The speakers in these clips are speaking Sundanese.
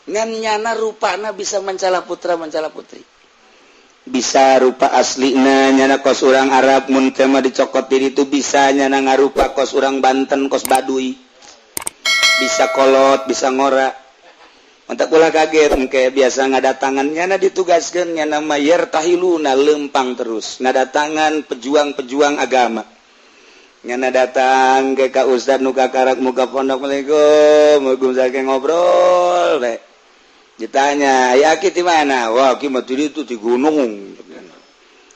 nyana rupana bisa mencala putra mencala putri. Bisa rupa aslina nyana kos urang Arab mun teh mah dicokot diri itu bisa nyana ngarupa kos urang Banten kos Baduy. Bisa kolot, bisa ngora. Mantap ulah kaget engke biasa ngadatangan nyana ditugaskeun nyana mayer tahiluna lempang terus. Ngadatangan pejuang-pejuang agama. Nyana datang ke ka ustad nu kakarak muka pondok Assalamualaikum saking ngobrol teh. Ditanya, "Ya ki di mana?" "Wah, ki mah itu di gunung."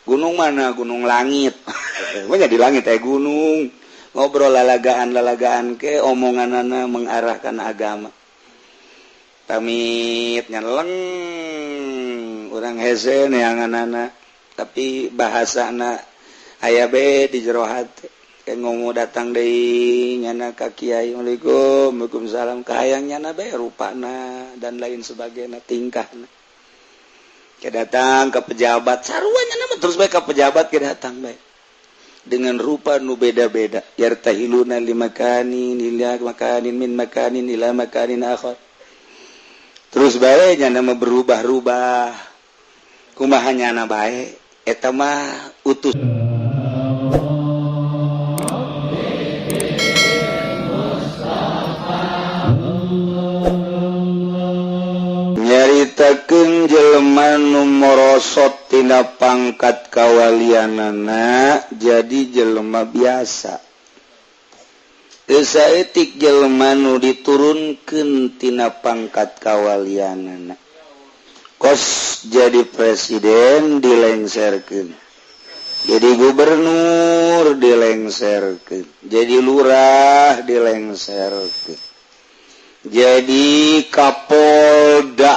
"Gunung mana?" "Gunung langit." Wanya di langit gunung. Ngobrol lalagaan ke omonganana mengarahkan agama. Pamit nyeleng urang hese neanganana tapi bahasana aya be di jero hate. Ngomong datang deui nyana ka kiai, "Assalamualaikum." "Waalaikumsalam." Kahayang nyana bae rupana dan lain sebagainya tingkahna. Ke datang ke pejabat, sarua nyana mah terus bae ka pejabat ke datang bae. Dengan rupa nu beda-beda. Yartahiluna limakanin ila makanin min makanin ila makanin akhar. Terus bae nyana mah berubah-ubah. Kumaha nyana bae eta mah utus nyaritakeun jelema nu morosot tina pangkat kawalianana jadi jelema biasa. Teu saeutik jelema nu diturunkeun tina pangkat kawalianana. Kos jadi presiden dilengserkeun. Jadi gubernur dilengserkeun. Jadi lurah dilengserkeun. Jadi kapolda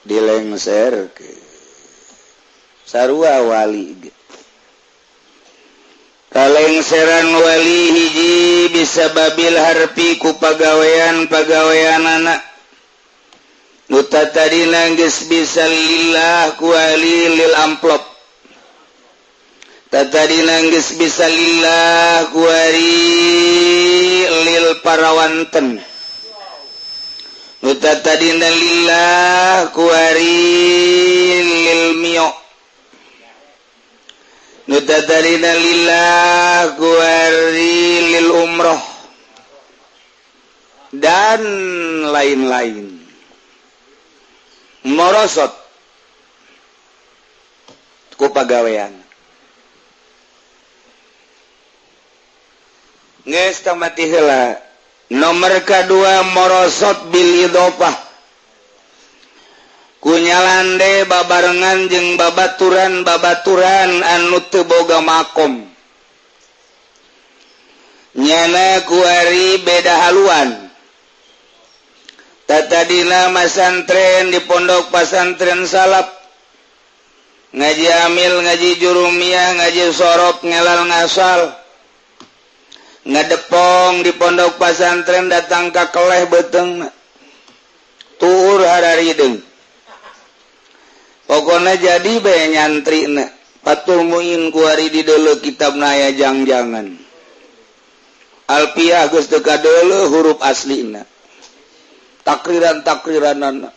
dilengserkeun. Sarua wali. Kalengseran wali hiji bisa babil harpi ku pagawean-pagaweanana. Nu tatadina geus bisa lillah ku wali lil amplop. Tatadina geus bisa lillah ku wali lil parawanten. Nu tatadina lillah ku wali lil mio. Nu tatadina lillah ku wali lil umroh. Dan lain-lain. Morosot ku pagawean. Geus tamati heula. Nomor kadua morosot bil idhofah. Kunyalande babarengan jeung babaturan anu teu boga makom. Nyana kuari beda haluan. Tatadina masantren di pondok pasantren salap. Ngaji amil, ngaji jurumiyah, ngaji sorop, ngelal ngasal. Ngadepong di pondok pasantren datang ka keleh beuteng. Tuur hararideng. Pokona jadi bae nyantrina. Patul muin kuari di deuleu kitabna aya jangjangan. Alpiah geus teu kadeuleu huruf aslina. Takriran-takriranana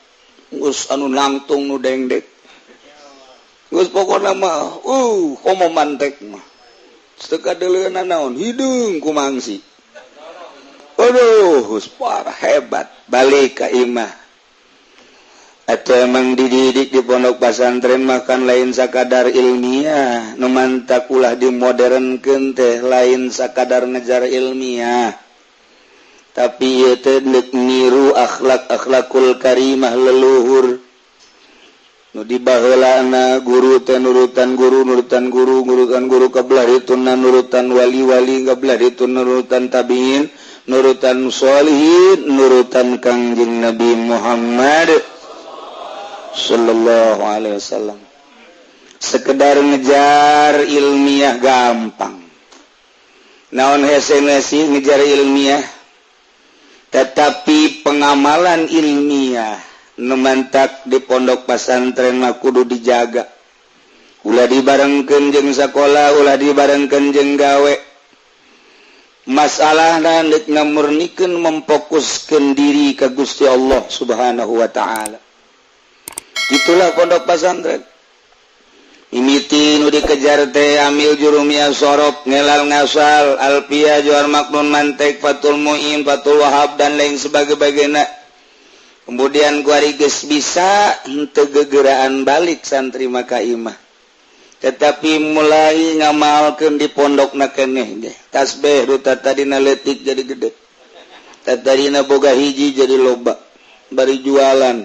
geus anu langtung nu dengdek. Geus pokona mah komo mantek mah. Teu kadeuleunan naon hideung ku mangsi. Aduh, geus parah hebat balik ka imah. Atuh emang dididik di pondok pesantren makan lain sakadar ilmiah, nu mantak ulah dimodernkeun teh lain sakadar ngejar ilmiah. Tapi ieu teh niru akhlak-akhlakul karimah leluhur. Nu dibaheulana guru teh nurutan guru kablarituna nurutan wali-wali kablarituna nurutan tabiin, nurutan sholihin, nurutan Kangjeng Nabi Muhammad sallallahu alaihi wasallam. Sekedar ngejar ilmiah gampang. Naon hese-hese ngejar ilmiah, tetapi pengamalan ilmiah numantak di pondok pesantren mah kudu dijaga. Ulah dibarengkeun jeung sakola, ulah dibarengkeun jeung gawe. masalah nanti ngamurnikan memfokuskan diri ke Gusti Allah Subhanahu wa ta'ala. Itulah pondok pesantren. Imiti nu dikejar teh amil jurumiyah sorop ngelal ngasal alpia juar maknun mantek fatul mu'in fatul wahab dan lain sebagainya. Kemudian kuari geus bisa henteu gegeraan balik santri maka imah. Tetapi mulai ngamalkeun di pondokna keneh ge. Tasbih ruta tadina leutik jadi gede. Tadina boga hiji jadi loba. Bari jualan.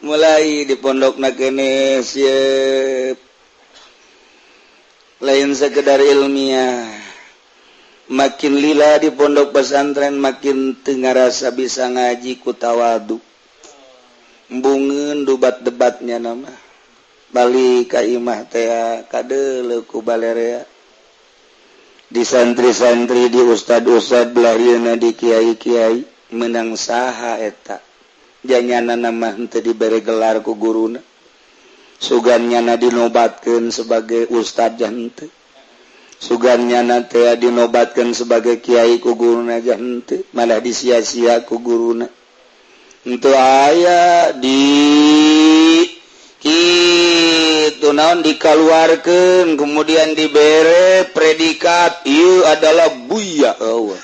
Mulai di pondokna keneh siep. Lain sekedar ilmiah. Makin lila di pondok pesantren makin teu ngarasa bisa ngaji ku tawadu. Embungeun debat-debatnya nama balik ka imah teh kadeuleu ku balerea di santri-santri di ustad-ustad belarieuna di kiai-kiai menang saha eta janyana nama henteu dibere gelar ku guruna sugannyana dinobatkeun sebagai ustad jah henteu sugannyana teh dinobatkeun sebagai kiai ku guruna jah henteu malah disia-sia ku guruna. Itu aya di kitu naon dikaluarkeun kemudian dibere predikat ieu adalah buya eueuh.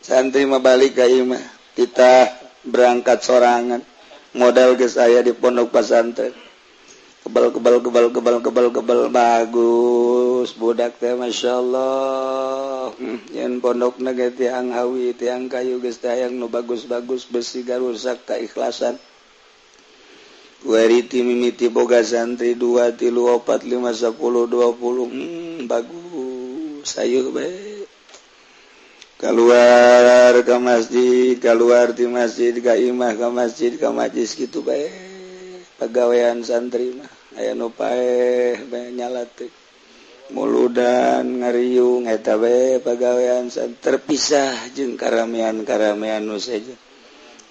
Santri mah balik ka imah kita berangkat sorangan modal geus aya di pondok pesantren. Kebal bagus budak teh masyaallah. Yen pondokna ge tiang awi tiang kayu geus tayang nu bagus-bagus besi garusak ka ikhlasan. Wariti mimiti boga santri 2 3 4 5 10 20 bagus sayeuh bae. Keluar ke masjid, keluar di masjid ka imah ka masjid ka majlis kitu bae. Pagawean santri mah aya nu paeh bae nyala teh muludan ngariung eta bae pagawean santri terpisah jeung karamean-karamean nu saja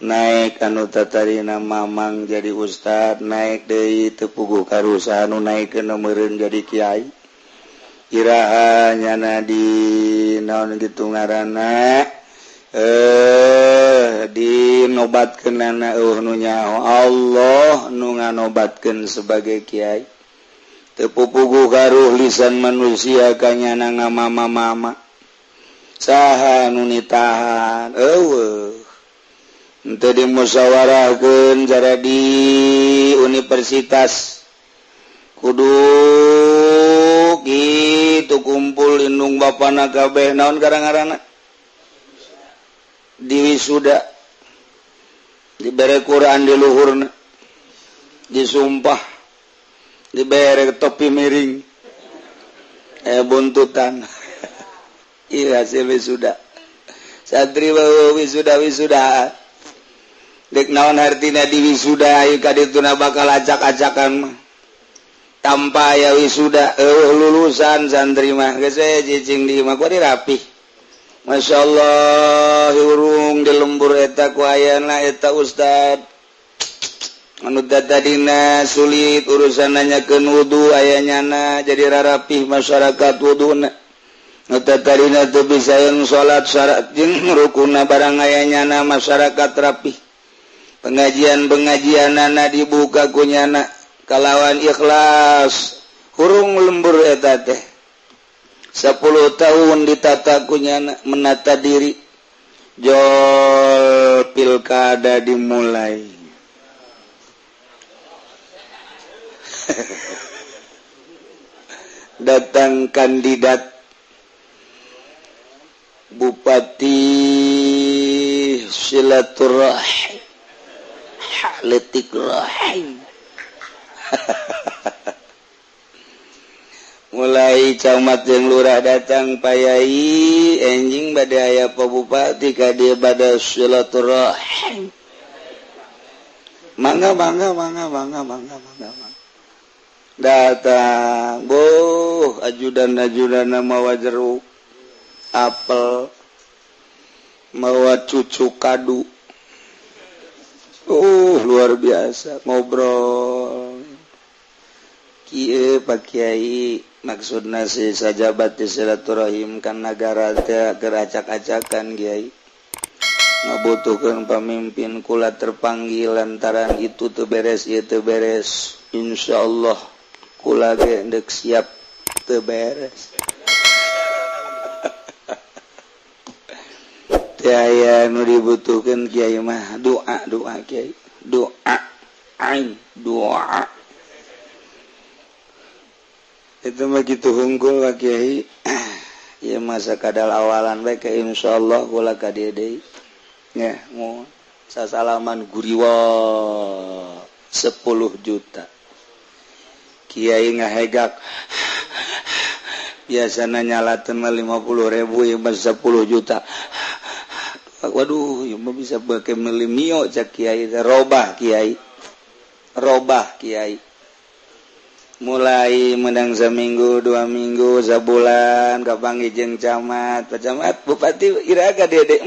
naik anu tatarina mamang jadi ustad naik deui teu puguh karusa anu naikeun meureun jadi kiai iraha nyana di naon kitu ngaranna dinobatkeun na nu nyaho Allah nu nganobatkeun sebagai kiai teu pupuguh karuh lisan manusia kanyana ngamama-mama saha nu nitahan eueuh henteu dimusyawarahkeun cara di universitas kudu kitu kumpul indung bapana kabeh naon garang-garangna di wisuda dibere Quran di luhurna disumpah dibere topi miring buntutan iya hasil wisuda santri wisuda dek naon hartina di wisuda ieu kadituna bakal acak-acakan mah tanpa aya wisuda lulusan santri mah geus cicing di mah kudu rapih. Masya Allah urung di lembur eta ku ayana eta ustad anu tadina sulit urusan nanyakeun wudu ayanyana jadi rarapih masyarakat wuduna nu tadina teu bisa yang salat syarat jeung rukunna barang ayanyana masyarakat rapih pengajian-pengajianana dibuka kunyana kalawan ikhlas urung lembur eta teh 10 tahun ditata kunyana menata diri jol pilkada dimulai datang kandidat bupati silaturahim letik rahim mulai camat jeung lurah datang payai enjing bade aya Pak Bupati ka dieu bade silaturahim mangga datang boh ajudan mawa jeruk apel mawa cucu kadu luar biasa ngobrol Pak Kyai maksud nasi sajabat silaturahim kan negara geracak-acakan Kyai ngabutuhkeun pamimpin kula terpanggil lantaran itu teu beres ieu teu beres insyaallah kula ge deuk siap teu beres aya nu dibutuhkeun Kyai mah doa Kyai doa itu mah gitu hungkul Pak Kyai ya masa kadal awalan bae insyaallah kula ka dieu deui nya mau sasalaman guriwa 10 juta Kyai ngahegak biasana nyalateun mah 50.000 ya mah 10 juta waduh ya mah bisa beukeum meuli mio cak Kyai robah Kyai mulai menang seminggu 2 minggu sebulan kapanggih jeung camat bupati iraga dede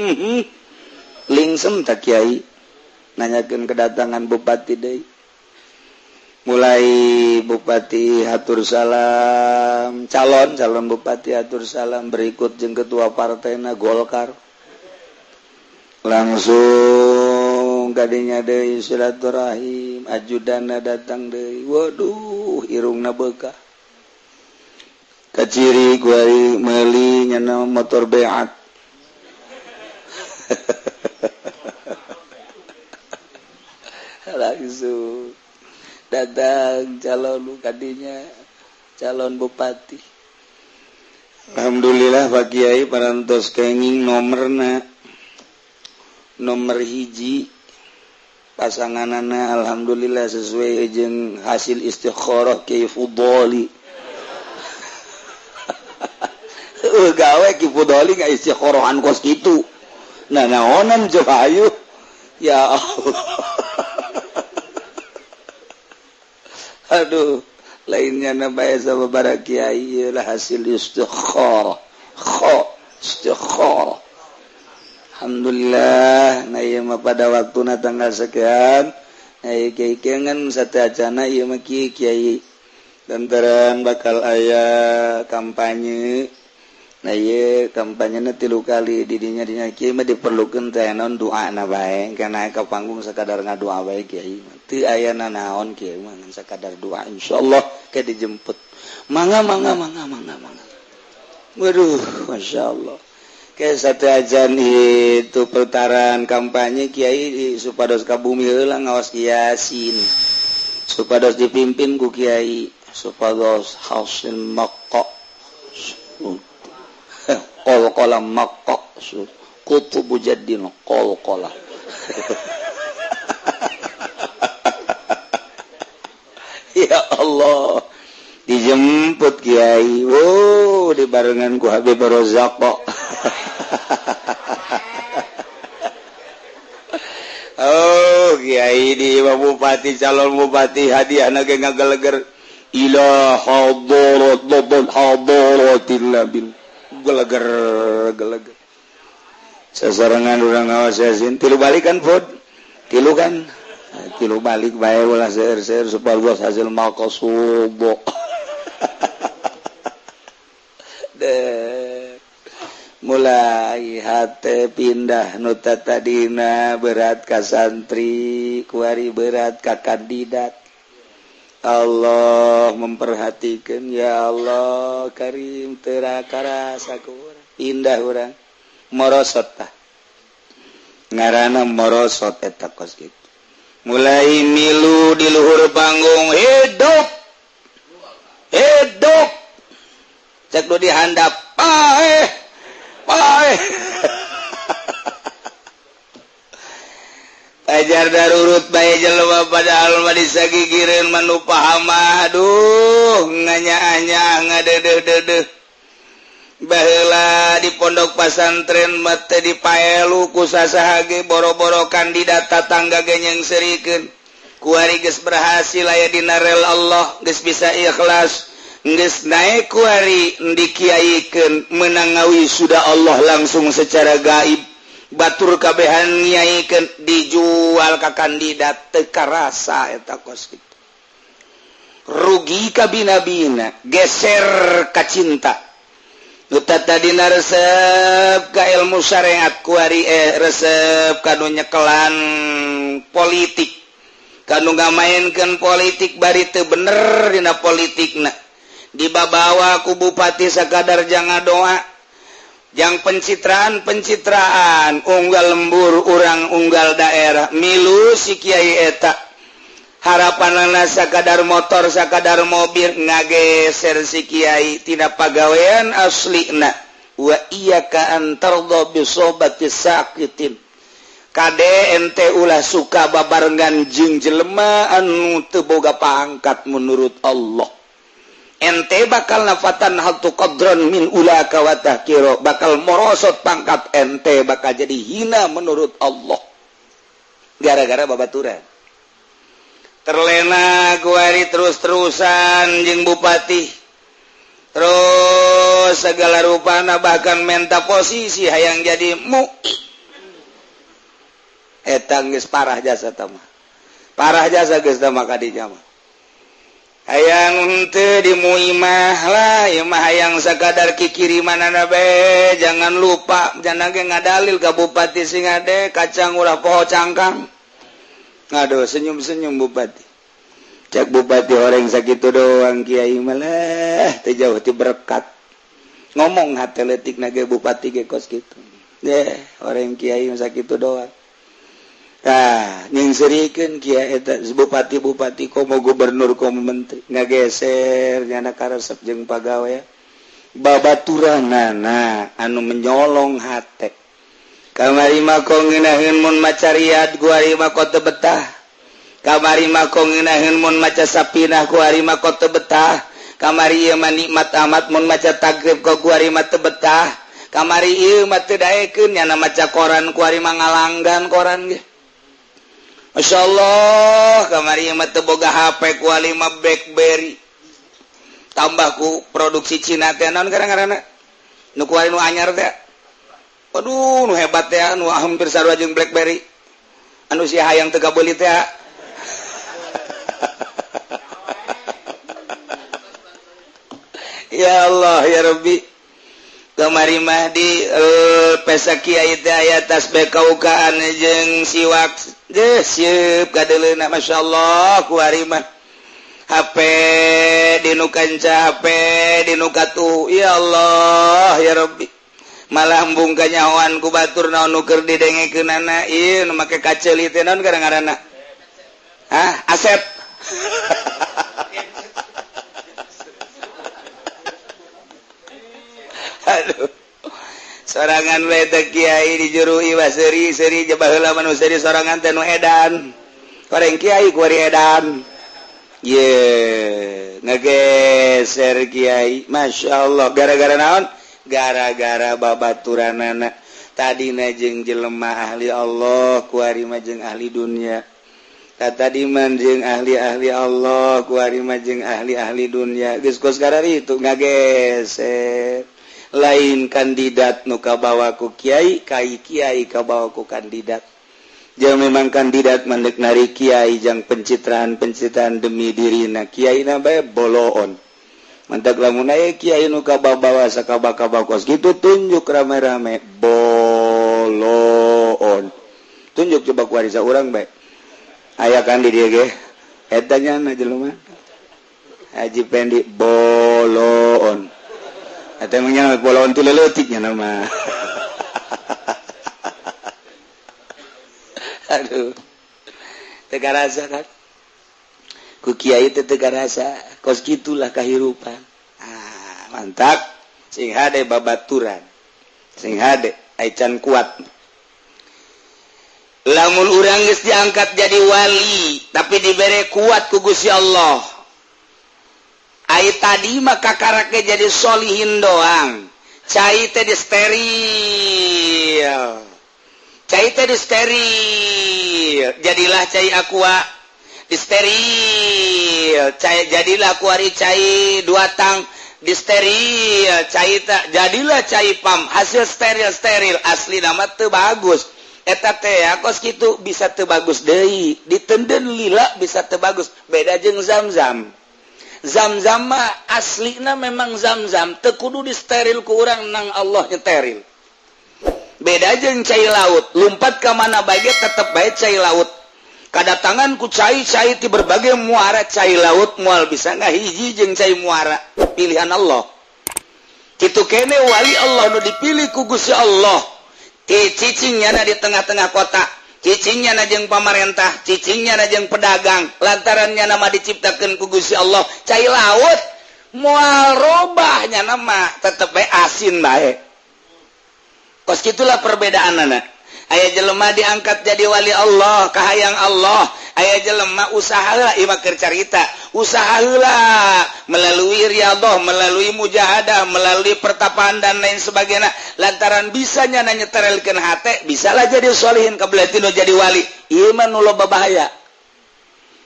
lingsem tak Kyai nanyakeun kedatangan bupati deui mulai bupati hatur salam calon bupati hatur salam berikut jeung ketua partena Golkar langsung kadinya deui silaturahim ajudanna datang deui waduh irungna beukah kaciri kuari meuli nyana motor beat langsung datang calon kadinya calon bupati alhamdulillah Pak Kyai parantos kenging nomor hiji pasanganana alhamdulillah sesuai jeung hasil istikharah Kyai Fudoli gawe Kyai Fudoli ga istikharahan kos kitu nah naonan jeung ayu ya Allah aduh lainnya na bae sababaraha Kyai lah hasil istikharah istikharah alhamdulillah na ieu mah pada waktuna tanggal sekian aya Kyai kengan sateuacana ieu mah Kyai lantaran bakal aya kampanye nah ieu kampanyena 3 kali di dinya Kyai mah diperlukeun teh naon doana bae kana ka panggung sakadar ngadoa bae Kyai teu aya nanaon Kyai mah sakadar doa insyaallah ke dijemput mangga waduh masyaallah ke sateajan itu putaran kampanye Kyai supados ka bumi heula ngaos Yasin supados dipimpin ku Kyai supados hasil maqqa qala maqqa kutubu jaddin qala ya Allah dijemput Kyai dibarengan ku Habib Rozak oh Kyai di bupati calon bupati hadiahna ge ngageleger ila hadaratillah bil geleger sasarangan urang ngawas Yasin 3 balikan Fud 3 kan 3 balik bae ulah seueur supaya hasil maqsud mulai hate pindah nuta tadina berat ka santri kuari berat ka kandidat Allah memperhatikan ya Allah karim terakarasa ku pindah urang morosot tah ngaranna morosot eta kos kitu mulai milu di luhur panggung hidup cek do dihandap pae ajar darurut bae jelema padahal mah disagigireun manu paham aduh nganya-anya ngadeudeudeuh baheula di pondok pesantren mah teh dipaelu ku sasaha ge boro-boro kandidat tatangga ge nyeungseurikeun kuari geus berhasil aya dina rel Allah geus bisa ikhlas geus naik kuari dikiaikeun meunang ngawi sudah Allah langsung secara gaib batur kabehan ngiaikeun dijual ka kandidat teu karasa eta kos kitu rugi ka bina-bina geser ka cinta tadi resep ka ilmu syariat kuari resep kanu nyekelan politik kanu ngamainkeun politik bari teu bener dina politikna dibabawa ku bupati sakadar jangan doa jang pencitraan unggal lembur urang unggal daerah milu si kiai eta harapanana sakadar motor sakadar mobil ngageser si kiai tina pagawean aslina wa iyyaka an tardha bi sobati saqitin kade ente ulah suka babarengan jeung jelema anu teu boga pangkat menurut Allah ente bakal nafatan hatu qadran min ulaka wa tahkira bakal morosot pangkat ente bakal jadi hina menurut Allah gara-gara babaturan terlena kuari terus-terusan jeung bupati terus segala rupana bahkan menta posisi hayang jadi MUI eta geus parah jasa tamah parah jasa geus tamah kadinya mah hayang henteu di MUI mah lah ieu mah hayang sakadar kikirimanana bae jangan lupa jangan ge ngadalil ka bupati sing ade kacang ulah poho cangkang. Aduh senyum-senyum bupati cek bupati orang sakitu doang kiai malah teu jauh ti berkat ngomong hate leutik na ge bupati ge kos kitu orang kiai sakitu doang nyingserikeun kiai eta bupati-bupati komo gubernur komo menteri ngageser nyana karesep jeung pagawean babaturanana anu menyolong hate kamari mah kong ngeunaheun mun maca riyad guari mah kota betah kamari mah kong ngeunaheun mun maca sapinah guari mah kota betah kamari ieu mah nikmat amat mun maca tagrib ka guari mah teu betah kamari ieu mah teu daekeun nyana maca koran guari mah ngalanggan koran ge masyaallah kamari ieu mah teu boga HP guari mah BlackBerry tambah ku produksi Cina teh naon ngaranna nu kuari nu anyar teh aduh nu hebat teh nu hampir sarua jeung BlackBerry anu si hayang teu kabeuli teh ya Allah ya Rabbi kamari mah di pesa kiai teh aya tasbih kaukaan jeung siwak geus sieup kadeleuna masyaallah kuari mah HP dinu kanca HP dinu katu ya Allah ya Rabbi malah embung kanyahoan ku batur naon nu keur didengekeunana ieu nu make kaceuli teh naon ngaranna Asep aduh sorangan we teh kiai di juru iwa seri jabah heula manu seri sorangan teh nu edan koreng kiai kuari edan ngageser kiai masyaallah gara-gara naon gara-gara babaturanana tadina jeung jelema ahli Allah kuari mah jeung ahli dunia tadi mah jeung ahli-ahli Allah kuari mah jeung ahli-ahli dunia geus kos garari itu ngageser lain kandidat nu kabawa ku kiai kiai kabawa ku kandidat jeung memang kandidat mandek nari kiai jang pencitraan demi dirina kiai na bae boloon mantak lamun aya kiai nu kabawa sakabak-kabak kos gitu tunjuk rame-rame boloon tunjuk coba kuari saurang bae aya kan di dieu ge eta nya na jelema Haji Pendi boloon eta nya boloon tu leutik nya nama aduh teu karasa kan ku kiai teh teu karasa kos gitulah kahirupan mantap sing hade babaturan sing hade ai can kuat lamun urang geus diangkat jadi wali tapi dibere kuat ku Gusti Allah ai tadi mah kakarake jadi solihin doang cai teh di steril cai teh di steril jadilah cai aqua di steril cai jadilah kuari cai dua tang di steril cai tak jadilah cai pam hasil steril asli nama teu bagus eta teh kos kitu bisa teu bagus deui ditenden lila bisa teu bagus beda jeung zam-zam zam-zam aslina memang zam-zam tekudu di steril ku urang nang Allah nyeteril beda jeung cai laut lumpat ke mana bae tetep bae cai laut kadatangan ku cai ti berbagai muara cai laut moal bisa ngahiji jeung cai muara pilihan Allah kitu kene wali Allah nu dipilih ku Gusti Allah cicingnya di tengah-tengah kota cicingnya na jeung pamarentah cicingnya na jeung pedagang lantarannya nama diciptakeun ku Gusti Allah cai laut moal robahnya nama tetep bae asin bae kos kitulah perbedaanana aya jelema diangkat jadi wali Allah kahayang Allah aya jelema usaha heula ieu mah keur carita usaha heula melalui riyadhah melalui mujahadah melalui pertapaan dan lain sebagainya lantaran bisanya nyeterelkeun hate bisalah jadi sholihin kabelati nu jadi wali ieu mah nu loba bahaya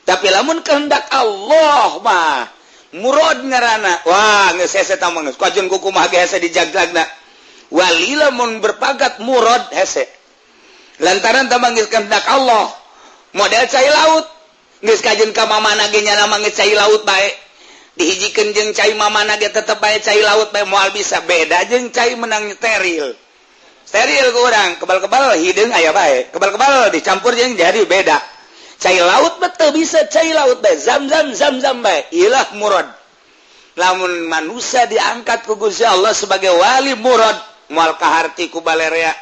tapi lamun kehendak Allah mah murad ngaranna wah geus hese tah mah geus kajen kumaha ge hese dijaglagna wali lamun berpagat murad hese lantaran tamangis kehendak Allah model cai laut geus kajeun ka mamana ge nya nama geus cai laut bae dihijikeun jeung cai mamana ge tetep bae cai laut bae moal bisa beda jeung cai menang steril ku urang kebal-kebal hideung aya bae kebal-kebal dicampur jeung jadi beda cai laut betul bisa cai laut bae zam-zam bae ilah murad lamun manusia diangkat ku Gusti Allah sebagai wali murad moal kaharti ku balerea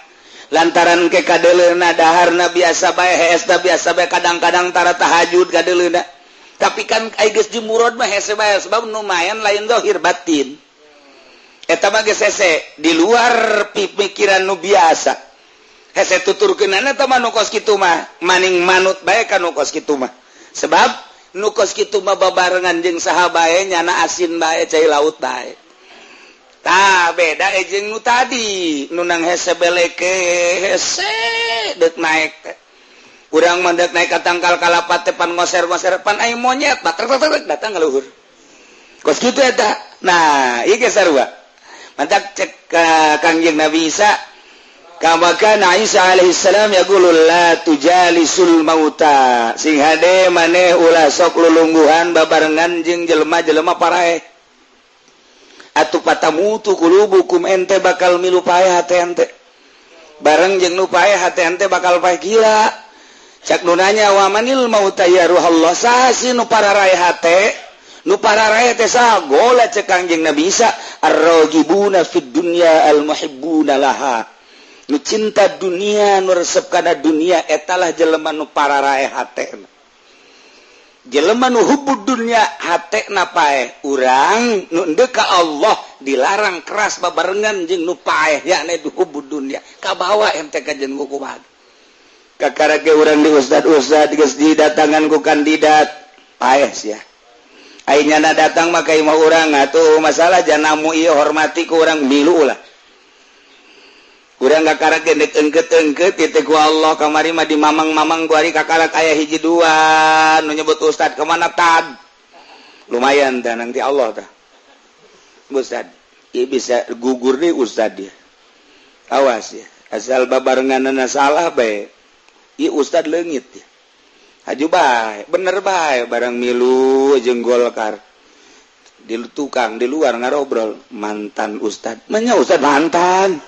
lantaran ke kadeleuna daharna biasa bae heesna biasa bae kadang-kadang tara tahajud kadeleuna tapi kan ai geus di murad mah hese bae sebab lumayan lain zahir batin eta mah geus hese di luar pikiran nu biasa hese tuturkeunana eta mah nu kos kitu mah maning manut bae ka nu kos kitu mah sebab nu kos kitu mah babarengan jeung saha bae nyana asin bae cai laut bae tah beda jeung nu tadi nu nang hese beleke hese deuk naik teh urang mah deuk naik ka tangkal kalapat teh pan ngoser-ngoser pan aya monyet batrek datang ka luhur kos kitu eta nah ieu ge sarua mantak cek ka Kangjeng Nabi Isa kama kana Isa alaihi salam yaqulu la tujalisul mauta sing hade maneh ulah sok lulungguhan babarengan jeung jelema-jelema paraeh atuh patamutu qulubukum ente bakal milu pae hate ente bareng jeung nu pae hate ente bakal pae gila cak nu nanya wa manil mauta ya ruhallah sasi nu pararae hate nu pararae teh saha gola cek Kangjeng Nabi Isa ar-ragibuna fid dunya al-muhibbuna laha nu cinta dunia nu resep kana dunia etalah jelema nu pararae hatena jelema nu hubbud dunya hatena paeh urang nu endeu ka Allah dilarang keras babarengan jeung nu paeh yakni hubbud dunya kabawa ente kajen ku kumaha kakarage urang di ustad-ustad geus didatangan ku kandidat paeh sia ayeuna datang mah ka imah urang atuh masalah janamu ieu hormati ku urang milu ulah urang kakarage nek engkeut-engkeut teh ku Allah kamari mah di mamang-mamang ku ari kakarak aya hiji dua nu nyebut ustad ka mana tad lumayan tah nanti Allah tah ustad ieu bisa gugur deui ustad dia awas ya asal babarenganna salah bae ieu ustad leungit ya haju bae bener bae barang milu jeung Golkar di tukang di luar ngarobrol mantan ustad manya ustad mantan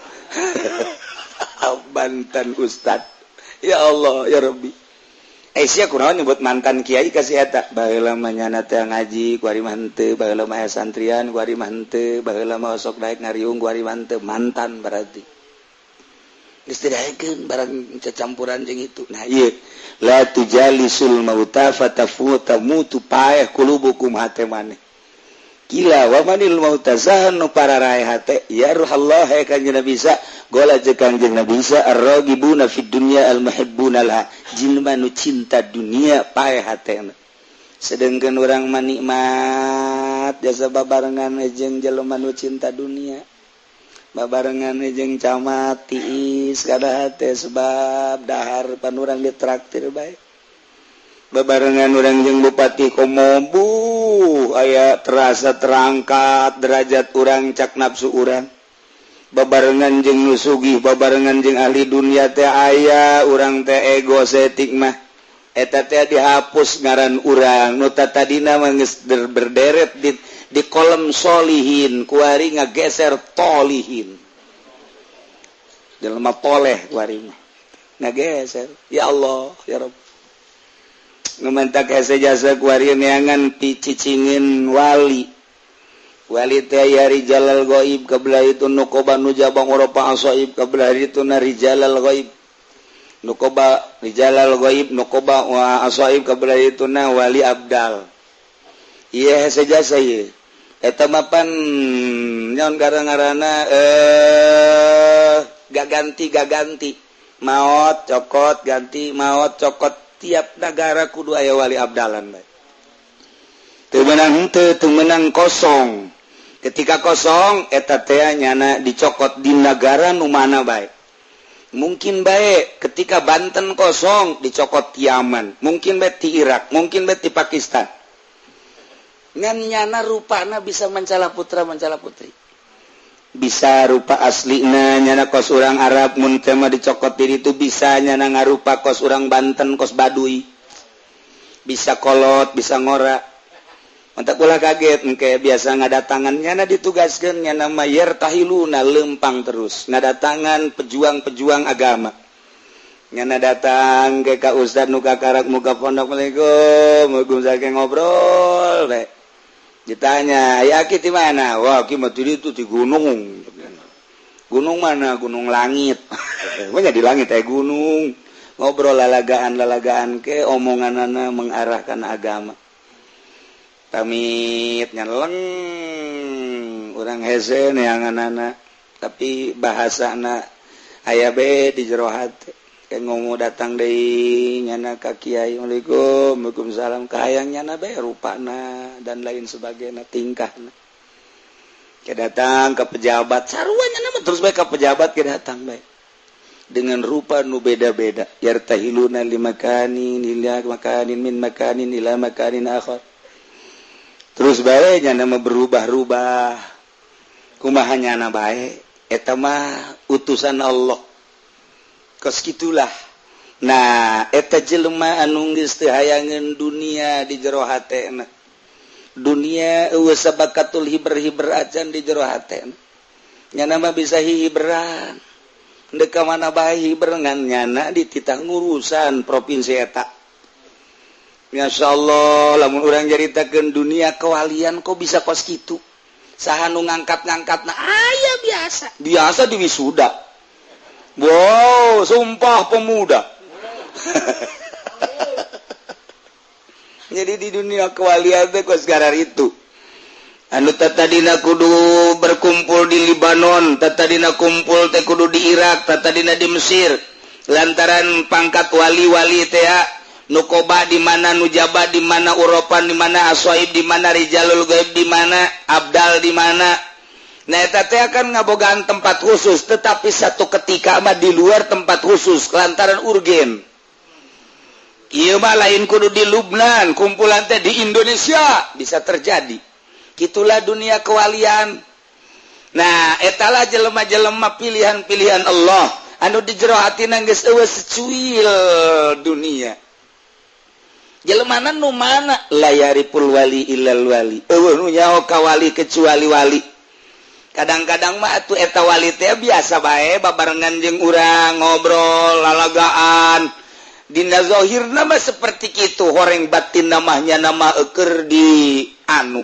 mantan ustad ya Allah ya Rabbi sia kunaon nyebut mantan kiai kasih eta baheula mah nyana teh ngaji ku ari mah henteu baheula mah santrian ku ari mah henteu baheula mah sok daek ngariung ku ari mah henteu mantan berarti geus didaekeun barang cacampuran jeung itu nah ieu la tujalisul mauta fatamutu paeh qulubukum hate maneh gila wa manil mautazahan nu pararae hate ya ruhallah he Kanjeng Nabi Isa gola jeung Kanjeng Nabi Isa ar-ragibuna fid dunya al-muhibbuna laha jinna nu cinta dunia pae hatena sedengkeun urang mah nikmat jasa babarengan jeung jelema nu cinta dunia babarengan jeung camat tiis kada hate sebab dahar pan urang ditraktir bae babarengan urang jeung bupati Komobu aya terasa terangkat derajat urang cak nafsu urang babarengan jeung nu sugih babarengan jeung ahli dunia teh aya urang teh ego setik mah eta teh dihapus ngaran urang nu tadina geus berderet di kolom solihin kuari ngageser tolihin jelema toleh kuari ngageser ya Allah ya Rabb ngamantak hese jasa kuari neangan picicingin wali teh ya rijalal ghaib qabla itu nuqoba nujabang oropa asaib qabla itu na rijalal ghaib nuqoba rijalal ghaib nuqoba wa asaib qabla itu na wali abdal iya hese jasa ieu eta mapan nyaon garang-garana gaganti maot cokot ganti maot cokot tiap negara kudu aya wali abdalan bae teu menang kosong ketika kosong eta teh nyana dicokot di negara nu mana bae mungkin bae ketika Banten kosong dicokot di Yaman mungkin bae di Irak mungkin bae di Pakistan ngan nyana rupana bisa mencala putra mencala putri bisa rupa aslina nyana kos urang Arab mun teh mah dicokot diri itu bisa nyana ngarupa kos urang Banten kos Baduy bisa kolot bisa ngora mantak ulah kaget engke biasa ngadatangan nyana ditugaskeun nyana mayer tahiluna lempang terus ngadatangan pejuang-pejuang agama nyana datang ke ka ustad nu kakarak muka pondok Assalamualaikum saking ngobrol we ditanya ya ki di mana wah ki mah itu di gunung mana gunung langit banyak di langit gunung ngobrol lalagaan ke omonganana mengarahkan agama pamit nyeleng urang hese neanganana tapi bahasana aya be di jero hate kayak ngomong datang deui nyana ka kiai Assalamualaikum waalaikumsalam kahayang nyana be rupana dan lain sebagainya tingkahna ke datang ke pejabat sarua nyana terus bae ka pejabat ke datang bae dengan rupa nu beda-beda yartahiluna limakanin ila makanin min makanin ila makanin akhar terus bae nyana mah berubah-ubah kumaha nyana bae eta mah utusan Allah kos kitulah nah eta jelema anu geus teu hayangeun dunia di jero hatena dunia eueuh sabakatul hiber-hiber acan di jero hatena nyana mah bisa hiberan deuk ka mana bae hiber ngan nyana di titah ngurusan provinsi eta masyaallah lamun urang jaritakeun dunia kewalian kok bisa kos kitu saha nu ngangkat-ngangkatna aya biasa di wisuda. Wow, sumpah pemuda. Jadi di dunia kewalian teh kos garar itu. Anu tatadina kudu berkumpul di Libanon, tatadina kumpul teh kudu di Irak, tatadina di Mesir. Lantaran pangkat wali-wali teh nukoba di mana, nujaba di mana, uropan di mana, aswaib di mana, rijalul ghaib di mana, abdal di mana. Nah, eta teh akan ngabogaan tempat khusus, tetapi satu ketika mah di luar tempat khusus, lantaran urgen. Ieu mah lain kudu di Lubnan, kumpulan teh di Indonesia bisa terjadi. Kitulah dunia kewalian. Nah, etalah jelema-jelema pilihan-pilihan Allah anu di jero hatina geus eueuh secuil dunia. Jelemana nu mana layaripul wali illal wali. Eueuh nu nyaho ka wali kecuali wali. Kadang-kadang mah atuh eta wali teh biasa bae babarengan jeung urang ngobrol lalagaan dina zahirna mah seperti kitu horeng batinna mah nya nama eukeur di anu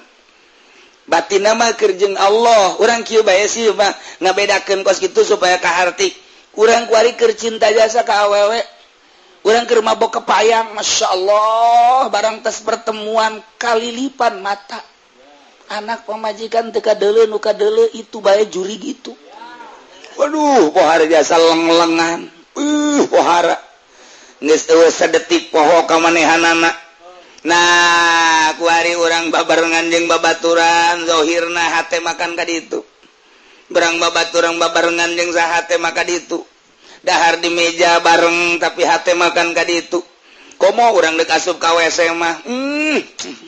batinna mah keur jeung Allah urang kieu bae sih mah ngabedakeun kos kitu supaya kaharti urang kuari keur cinta jasa ka awewe urang keur mabok kepayang masyaallah barang tes pertemuan kalilipan mata anak pemajikan teu kadeuleu nu kadeuleu itu bae juri gitu. Waduh, pohara jasa leng-lengan. Pohara. Geus eueuh sadetik poho ka manehanana. Nah, kuari urang babarengan jeung babaturan zahirna hate makan ka ditu. Berang babaturan babarengan jeung saha teh maka ditu. Dahar di meja bareng tapi hate makan ka ditu. Komo urang deuk asup ka WC mah.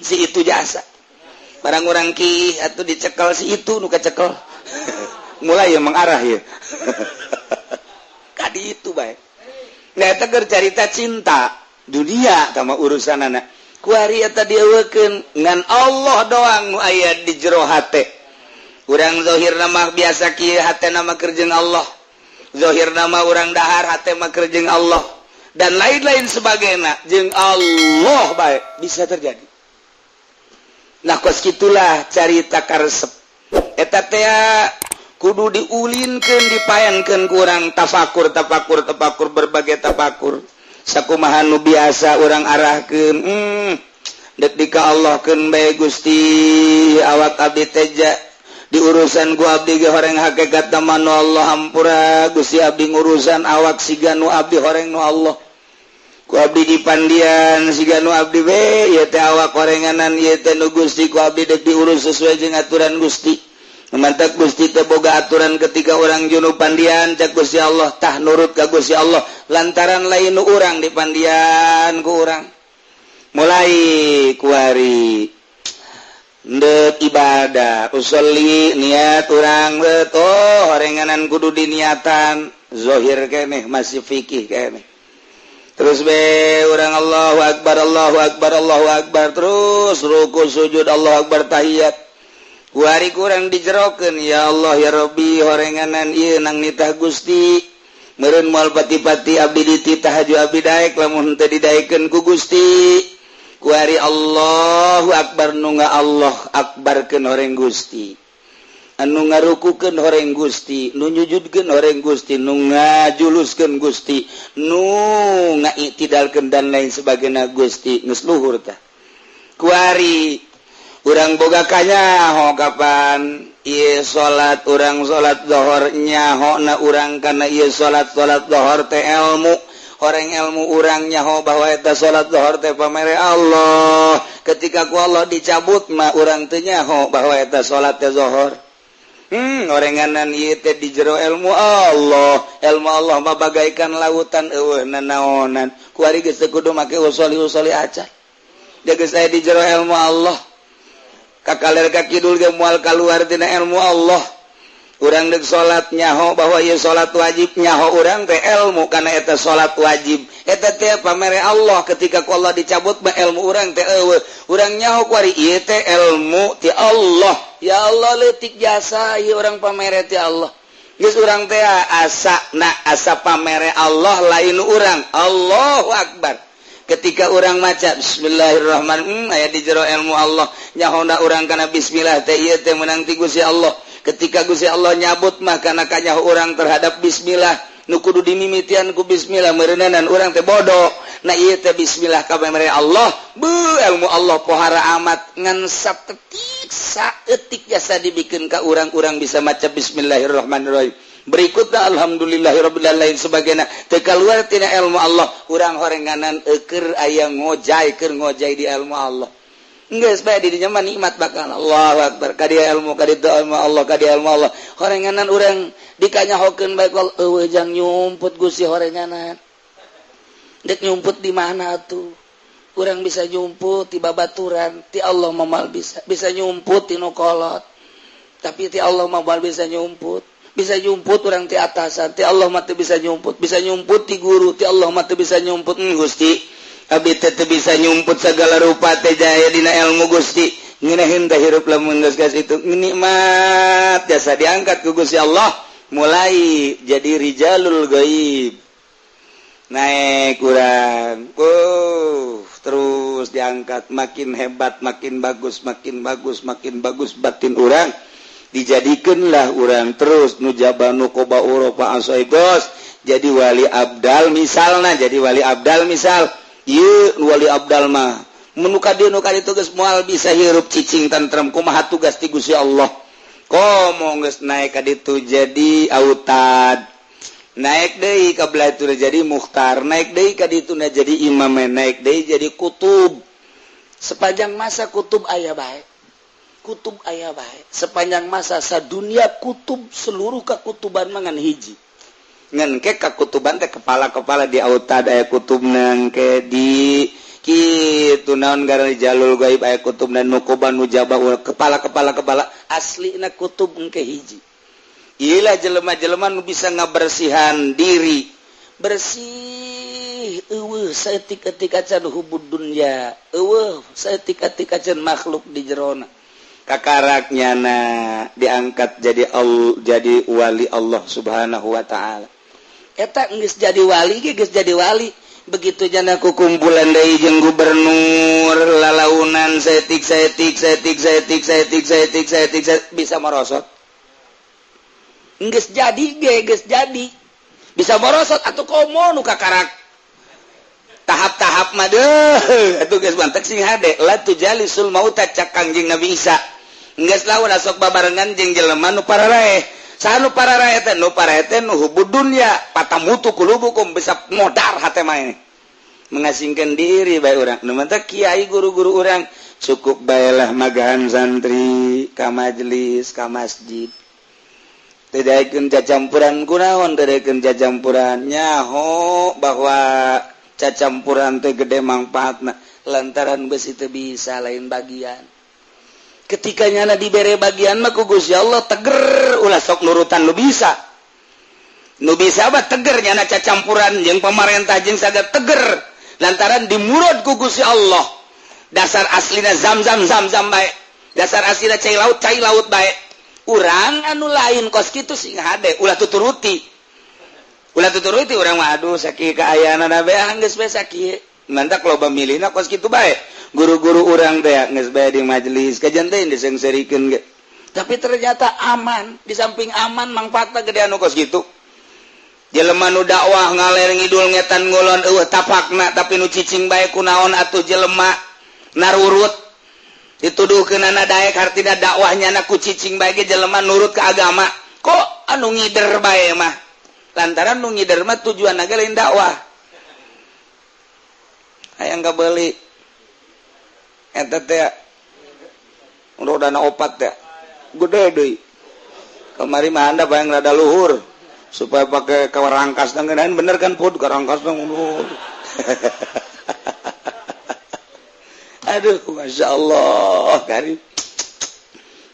Si itu jasa. Barang orang ki atau dicekel si itu nu kecekel mulai ya mengarah ya kadi itu baik nah eta keur carita cinta dunia sama urusan anak kuari tadi ngan Allah doang ayat di jero hate urang zahir nama biasa kieu hate nama kerjeng Allah zahir nama urang dahar hate mah kerjeng Allah dan lain-lain sebagainya jeung Allah bae bisa terjadi. Nah kos gitulah carita karesep eta teh kudu diulinkeun dipayankeun ku urang tafakur berbagai tafakur sakumaha nu biasa urang arahkeun dek dika Allahkeun bae Gusti awak abdi teja di urusan ku abdi ge horeng hakikat mah nu Allah hampura Gusti abdi ngurusan awak siga nu abdi horeng nu Allah ku abdi dipandian siga nu abdi we ieu teh awak horenganan ieu teh nu Gusti ku abdi dek diurus sesuai jeung aturan Gusti mantap Gusti teh boga aturan ketika orang junub pandian cak Gusti Allah tah nurut ka Gusti Allah lantaran lain nu urang dipandian ku urang mulai kuari ndek ibadah usolli niat urang beto horenganan kudu diniatan zahir keneh masih fikih keneh terus be urang Allahu akbar terus ruku sujud Allahu akbar tahiyat kuari kurang dijerokeun ya Allah ya Rabbi horenganan ieu nang nitah Gusti meureun moal pati-pati abdi dititah haju abdi daek lamun teu didaekeun ku Gusti kuari Allahu akbar nu Allah akbarkeun horeng Gusti anu ngarukukeun horeng Gusti nu nyujudkeun horeng Gusti nu ngajuluskeun Gusti nu ngaitidalkeun dan lain sebagainya Gusti geus luhur tah kuari urang boga kanyaho kapan ieu salat urang salat zuhur nyahona urang kana ieu salat zuhur teh ilmu horeng ilmu urang nyaho bahwa eta salat zuhur teh pamere Allah ketika ku Allah dicabut mah urang teu nyaho bahwa eta salat teh zuhur orenganan ieu teh di jero ilmu Allah mah bagaikan lautan eueuhna naonan kuari geus teu kudu make usoli acan geus aya di jero ilmu Allah kakaler ka kidul ge moal kaluar tina ilmu Allah urang deuk salat nyaho bahwa ieu salat wajib nyaho urang teh ilmu kana eta salat wajib eta teh pamere Allah ketika ku Allah dicabut mah ilmu urang teh eueuh urang nyaho kuari ieu teh ilmu ti Allah ya Allah leutik jasa ieu urang pamere ti Allah geus urang teh asa pamere Allah lain urang Allahu akbar ketika orang maca bismillahirrahmanirrahim aya di jero ilmu Allah nyahona urang kana bismillah teh ieu teh meunang ti Gusti Allah ketika Gusti Allah nyabut mah kana kanyaho urang terhadap bismillah nu kudu dimimitian ku bismillah meureunanan urang teh bodoh na ieu teh bismillah ka pamere Allah ilmu Allah pohara amat ngan saeutik saeutik jasa dibikeun ka urang-urang bisa maca bismillahirrahmanirrahim berikutnya alhamdulillahirabbil alamin sebagainya teu kaluar tina ilmu Allah urang horenganan keur aya ngojay di ilmu Allah geus bae di dinya mah nikmat bakal Allahu akbar ka dia ilmu ka ditu ilmu Allah ka dia ilmu Allah horenganan urang dikanyahokeun bae kal eueuh jang nyumput Gusti horenganan dek nyumput di mana atuh urang bisa nyumput ti babaturan ti Allah mah moal bisa nyumput ti nu kolot tapi ti Allah mah moal bisa nyumput orang ti atasan ti Allah mah teu bisa nyumput ti guru ti Allah mah teu bisa nyumput Gusti abdi teh teu bisa nyumput segala rupa teh jaya dina ilmu Gusti ngeunaheun teh hirup lamun geus itu nikmat jasa diangkat ku Gusti Allah mulai jadi rijalul ghaib naik urang terus diangkat makin hebat makin bagus batin urang dijadikanlah urang terus nujaba nukoba uropa asoigos jadi wali abdal misal ieu wali abdal mah menuka dieu nu kaditu geus moal bisa hirup cicing tentrem kumaha tugas ti Gusti Allah komo geus naik ka ditu jadi autad naik deui ka belatur jadi mukhtar naik deui ka ditu jadi imam naik deui jadi kutub sepanjang masa kutub aya bae sepanjang masa sadunia kutub seluruh kakutuban mangan hiji ngan ke kakutuban teh kepala-kepala di autad aya kutub nang ke di kitu naon ngaran jalul gaib aya kutub dan nukoban nujaba kepala aslina kutub engke hiji ieulah jelema-jelema nu bisa ngabersihan diri bersih eueuh saeutik-eutik acan hubud dunya saeutik-eutik acan makhluk di jerona kakaraknya diangkat jadi wali Allah subhanahu wa ta'ala eta geus jadi wali ge geus jadi wali begitu jana kukumpulan deui jeung gubernur lalaunan saeutik bisa merosot geus jadi bisa merosot atuh komo nu kakarak tahap-tahap mah deuh atuh geus mantek sing hade la tujalisul mauta cak Kangjeng Nabi Isa geus lawan sok babarengan jeung jelema nu pararaeh saha nu pararaeh teh nu pararaeh teh nu hubud dunya patamutu qulubukum bisa modar hate mah ini mengasingkan diri bae urang nu mah kiai guru-guru urang cukup baelah magahan santri ka majelis ka masjid teu daekeun cacampuran kunaon teu daekeun cacampuran nyaho bahwa cacampuran teh gede manfaatna lantaran besi teu bisa lain bagian ketika nyana dibere bagian mah ku Gusti Allah teger ulah sok nurutan nu bisa mah teger nyana cacampuran jeung pamarentah jeung saged teger lantaran dimurad ku Gusti Allah dasar aslina zam-zam bae dasar aslina cai laut bae urang anu lain kos kitu sing hade ulah tuturuti urang mah aduh sakieu kaayana na bae geus bae sakieu mantak loba milihna kos kitu bae guru-guru urang teh geus bae di majelis kajian teh disengserikeun ge tapi ternyata aman di samping aman manfaatna gede anu kos kitu jelema nu dakwah ngaler ngidul ngetan ngulon tapakna tapi nu cicing bae kunaon atuh jelema narurut dituduhkeunana daek hartina dakwahnya na ku cicing bae ge jelema nurut ke agama kok anu ngider bae mah lantaran nu ngider mah tujuanna ge lain dakwah hayang kabeuli eta teh rodana opat teh gede deui kamari mah anda bayang rada luhur supaya pakai kawarangkas ngeunaan bener kan pud karangkas luhur aduh masya Allah karim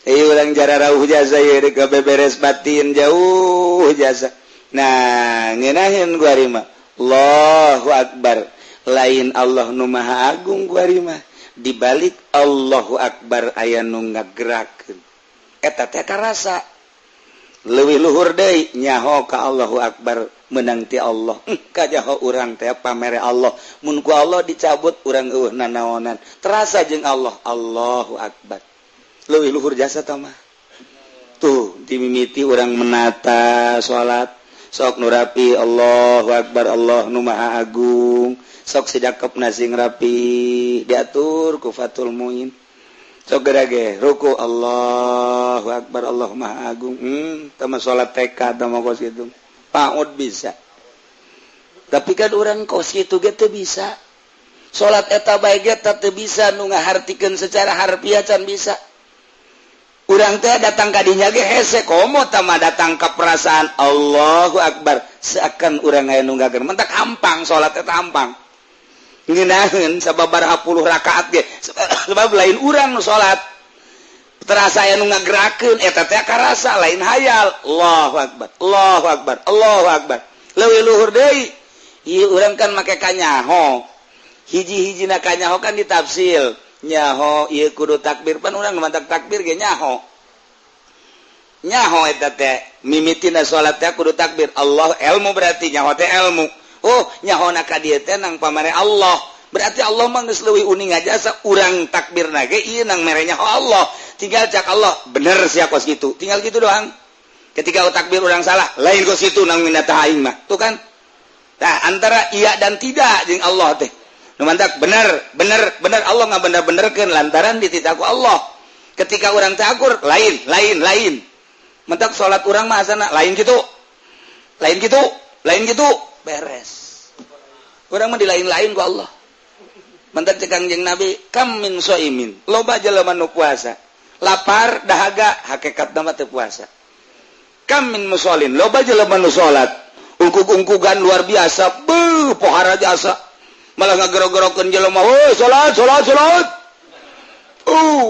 urang jara rauh jasa ya dek beberes batin jauh jasa nah ngeunaheun gua rima Allahu Akbar lain Allah nu maha agung gua rima dibalik Allahu Akbar aya nu ngagerakeun eta teh karasa leuwih luhur deui nyaho ka Allahu Akbar menang ti Allah kajaho urang teh pamere Allah mun ku Allah dicabut urang eueuh nanaonan terasa jeung Allah Allahu Akbar leuwih luhur jasa tah mah tuh dimimiti urang menata salat sok nu rapi Allahu Akbar Allah nu maha agung sok sidakepna sing rapi diatur ku Fathul Muin sok gerage ruku Allahu Akbar Allah maha agung tama salat TK tama kos kitu paud bisa tapi kan urang kos kitu ge teu bisa salat eta bae ge teu bisa nu ngahartikeun secara harfiah can bisa urang teh datang ka dinya ge hese komo tama datang ka perasaan Allahu Akbar seakan urang aya nu ngageur mentak hampang salat eta hampang ngeunaheun sababaraha puluh rakaat ge sebab lain urang nu salat terasa aya nu ngagerakeun eta teh karasa lain hayal Allahu Akbar Allahu Akbar Allahu Akbar leuwih luhur deui ieu urang kan make kanyaho hiji-hijina kanyaho kan ditafsil nyaho ieu kudu takbir pan urang mantak takbir ge nyaho eta teh mimitina salat teh kudu takbir Allah ilmu berarti nyaho teh ilmu oh nyahona ka dieu teh nang pamare Allah berarti Allah mah geus leuwih uning ngajasa urang takbirna ge ieu nang mere nyaho Allah tinggal cak Allah bener sia kos kitu tinggal kitu doang ketika takbir urang salah lain kos kitu nang minata aing mah tuh kan tah antara iya dan tidak jeung Allah teh nu mantak bener Allah ngabener-benerkeun lantaran dititaku Allah ketika urang teh akur lain mantak salat urang mah asana lain kitu beres urang mah dilain-lain ku Allah mantak cek Kangjeng Nabi kam min shaimin loba jelema nu puasa lapar dahaga hakikatna mah teu puasa kam min musallin loba jelema nu salat ungkug-ungkugan luar biasa pohara jasa malah ngagero-gerokeun jelema woi salat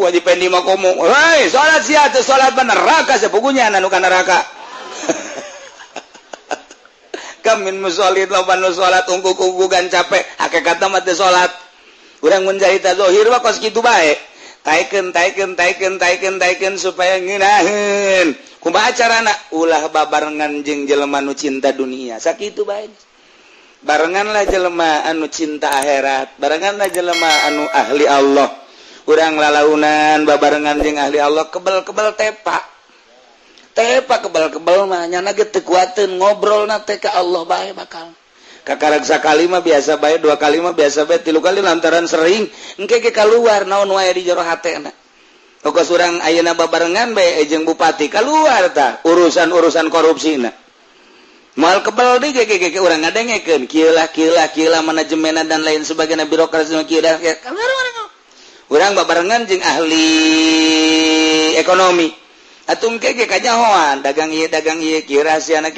wajib pendi mah komo hei salat sia teu salat mah neraka sapugunya anu ka neraka kamin musholid loba nu salat ungkuk-ungkugan capek hakikatna mah teu salat urang mun carita zahir mah kos kitu bae taikeun supaya ngeunaheun kumaha carana ulah babarengan jeung jelema nu cinta dunia sakitu bae barenganlah jelema anu cinta akhirat barenganlah jelema anu ahli Allah urang lalaunan babarengan jeung ahli Allah kebel-kebel tepak kebel-kebel mah nyana ge teu kuateun ngobrolna teh ka Allah bae bakal kakarek sakali mah biasa bae dua kali mah biasa bae tilu kali lantaran sering engke ge kaluar naon wae di jero hatena pokos urang ayeuna babarengan bae jeung bupati kaluar tah urusan korupsina moal kebel deui ge urang ngadengekeun kieu lah manajemen dan lain sebagainya birokrasi kieu dah urang babarengan jeung ahli ekonomi atung ke kanyahoan dagang ieu kieu rahasiana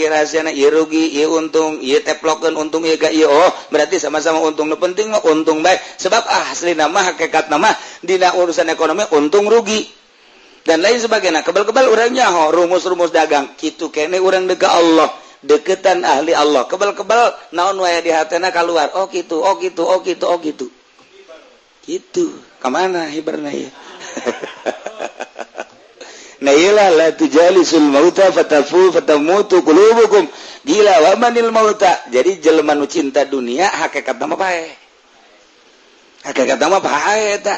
ieu rugi ieu untung ieu teplokeun untung ieu ka ieu oh berarti sama-sama untung nu penting mah untung bae sebab aslina mah hakikatna mah dina urusan ekonomi untung rugi dan lain sebagainya kebal-kebal urang nyaho rumus-rumus dagang kitu kene urang deka Allah deketan ahli Allah kebal-kebal naon wae di hatena keluar gitu kemana hibarna ya nailah la tujalisul mauta fatamutu qulubukum gila wa manil mauta jadi jelema nu cinta dunia hakikatna mah bae eta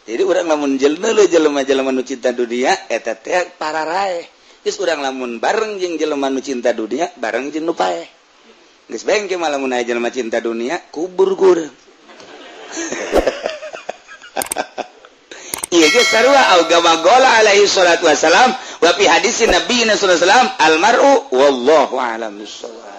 jadi urang lamun jelema nu cinta dunia eta teh pararae geus urang lamun bareng jeung jelema nu cinta dunia bareng jeung nu paeh geus bengke mah lamun aya jelema cinta dunia kubur urang ieu ge sarua auga magola alaihi salatu wasalam wa fi hadisin nabiyina sallallahu alaihi wasallam al mar'u wallahu a'lam bissawab